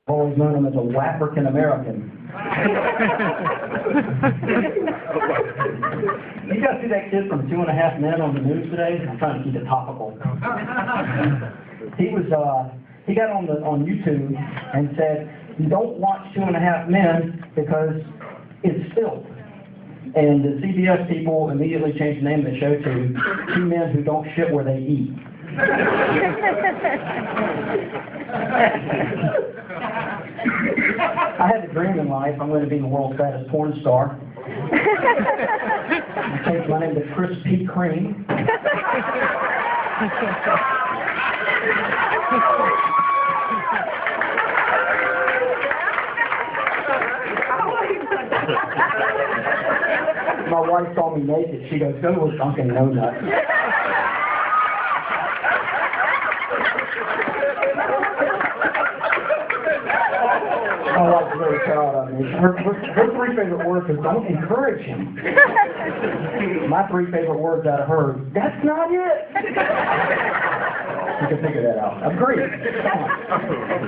I've always known him as a Wafrican American. You guys see that kid from 2.5 Men on the news today? I'm trying to keep it topical. He got on YouTube and said, "You don't watch 2.5 Men because it's filth." And the CBS people immediately changed the name of the show to Two Men Who Don't Shit Where They Eat. I had a dream in life I'm going to be the world's fattest porn star. I changed my name to Chris P. Cream. My wife saw me naked. She goes, "Go with Dunkin' Donuts." My wife's very proud of me. Her 3 favorite words is, "Don't encourage him." My 3 favorite words out of her, "That's not it." You can figure that out. I'm Greek.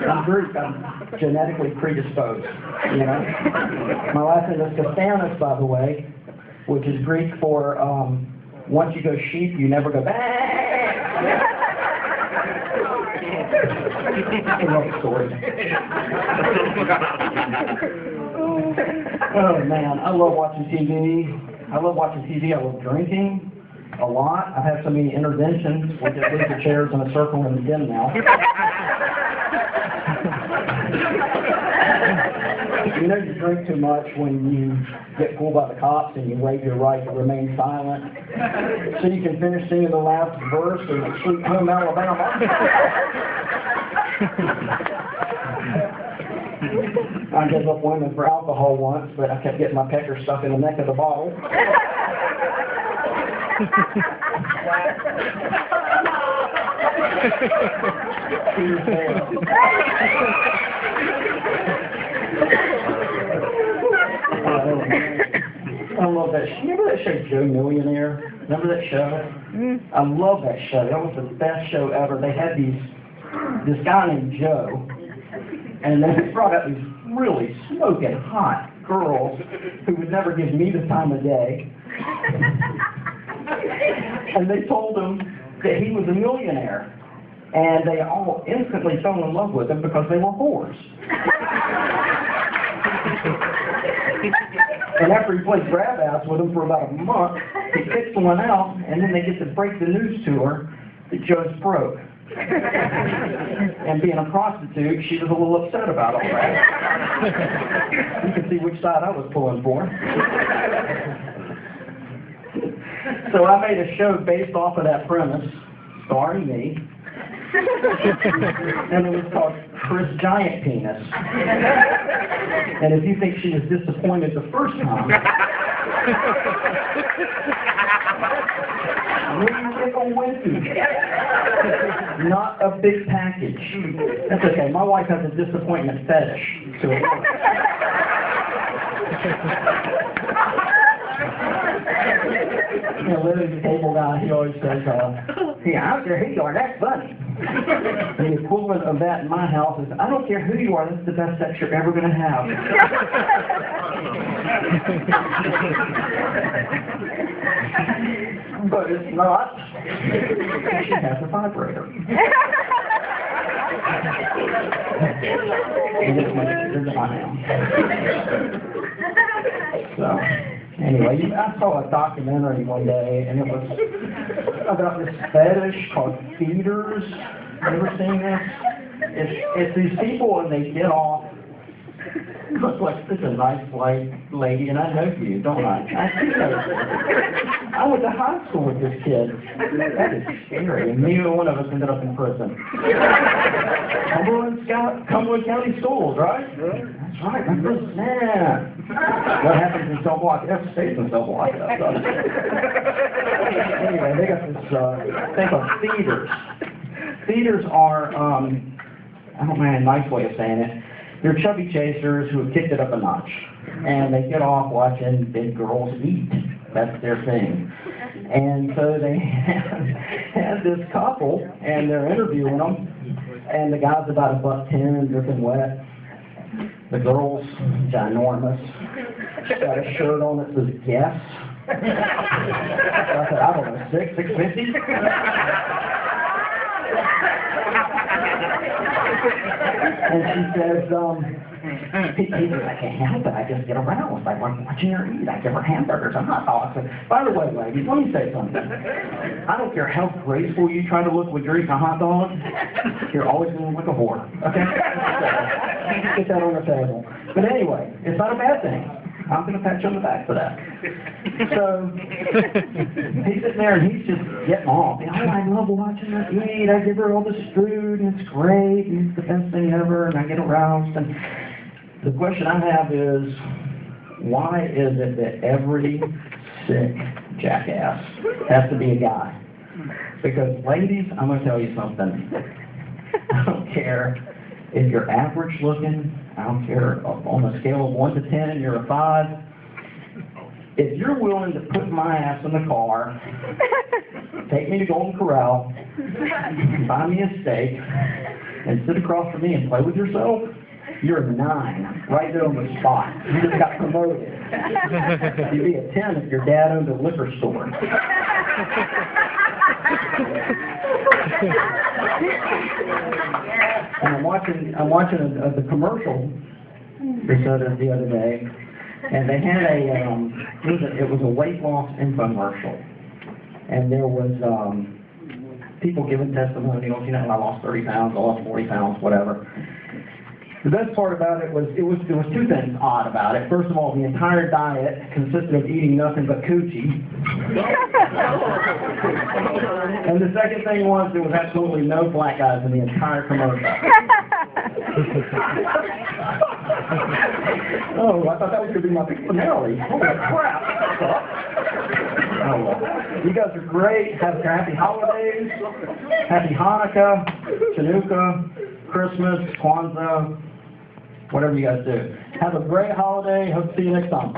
I'm Greek. I'm genetically predisposed. You know. My last name is Cabana, by the way, which is Greek for once you go sheep, you never go back. Story. Oh man, I love watching TV. I love drinking a lot. I've had so many interventions. We just leave the chairs in a circle in the gym now. You know you drink too much when you get pulled by the cops and you waive your right to remain silent so you can finish singing the last verse of Sweet Home Alabama. I gave up women for alcohol once, but I kept getting my pecker stuck in the neck of the bottle. I love that show. Remember that show, Joe Millionaire? Remember that show? I love that show. That was the best show ever. They had this guy named Joe, and they brought out these really smoking hot girls who would never give me the time of day. And they told him that he was a millionaire. And they all instantly fell in love with him because they were whores. And after he played grab ass with them for about a month, he kicks one out, and then they get to break the news to her that Joe's broke. And being a prostitute, she was a little upset about all that. You can see which side I was pulling for. So I made a show based off of that premise, starring me. And it was called Chris Giant Penis. And if you think she was disappointed the first time, maybe you think on Wednesday. Not a big package. That's okay. My wife has a disappointment fetish. So you know, Larry, the cable guy, he always says, "Yeah, I don't care who you are, that's funny." And the equivalent of that in my house is, "I don't care who you are, that's the best sex you're ever going to have." But it's not. She has a vibrator. And it's much bigger than I am. So, anyway, I saw a documentary one day, and it was about this fetish called feeders. You ever seen this? It's these people, and they get off. Looks like such a nice lady, and I know you, don't I? I went to high school with this kid. That is scary, and neither one of us ended up in prison. Cumberland County Schools, right? That's right. Yeah. What happens in cell block F stays in cell block F. Anyway, they got this thing called feeders. Feeders are, I don't know a nice way of saying it. They're chubby chasers who have kicked it up a notch. And they get off watching big girls eat. That's their thing. And so they had this couple, and they're interviewing them. And the guy's about $1.10, dripping wet. The girl's ginormous. She's got a shirt on that says yes. So I said, I don't know, $650? And she says, I can't help it, I just get aroused. I like watching her eat. I give her hamburgers and hot dogs. By the way, ladies, let me say something. I don't care how graceful you try to look with your eating a hot dog, you're always going to look like a whore. Okay? Get that on the table. But anyway, it's not a bad thing. I'm going to pat you on the back for that. So, he's sitting there and he's just getting off. You know, I love watching her eat. I give her all this food and it's great and it's the best thing ever and I get aroused. And the question I have is, why is it that every sick jackass has to be a guy? Because ladies, I'm going to tell you something. I don't care if you're average looking, I don't care, on a scale of 1 to 10 and you're a 5, if you're willing to put my ass in the car, take me to Golden Corral, buy me a steak, and sit across from me and play with yourself, you're a 9, right there on the spot. You just got promoted. You'd be a 10 if your dad owned a liquor store. And I'm watching the commercial presented the other day, and they had it was a weight loss infomercial, and there was people giving testimonials. You know, I lost 30 pounds, I lost 40 pounds, whatever. The best part about it was there was two things odd about it. First of all, the entire diet consisted of eating nothing but coochie. And the second thing was there was absolutely no black guys in the entire commercial. Oh, I thought that was going to be my big finale. Holy crap. Oh, well. You guys are great. Have happy holidays. Happy Hanukkah, Chanukah, Christmas, Kwanzaa, whatever you guys do. Have a great holiday. Hope to see you next time.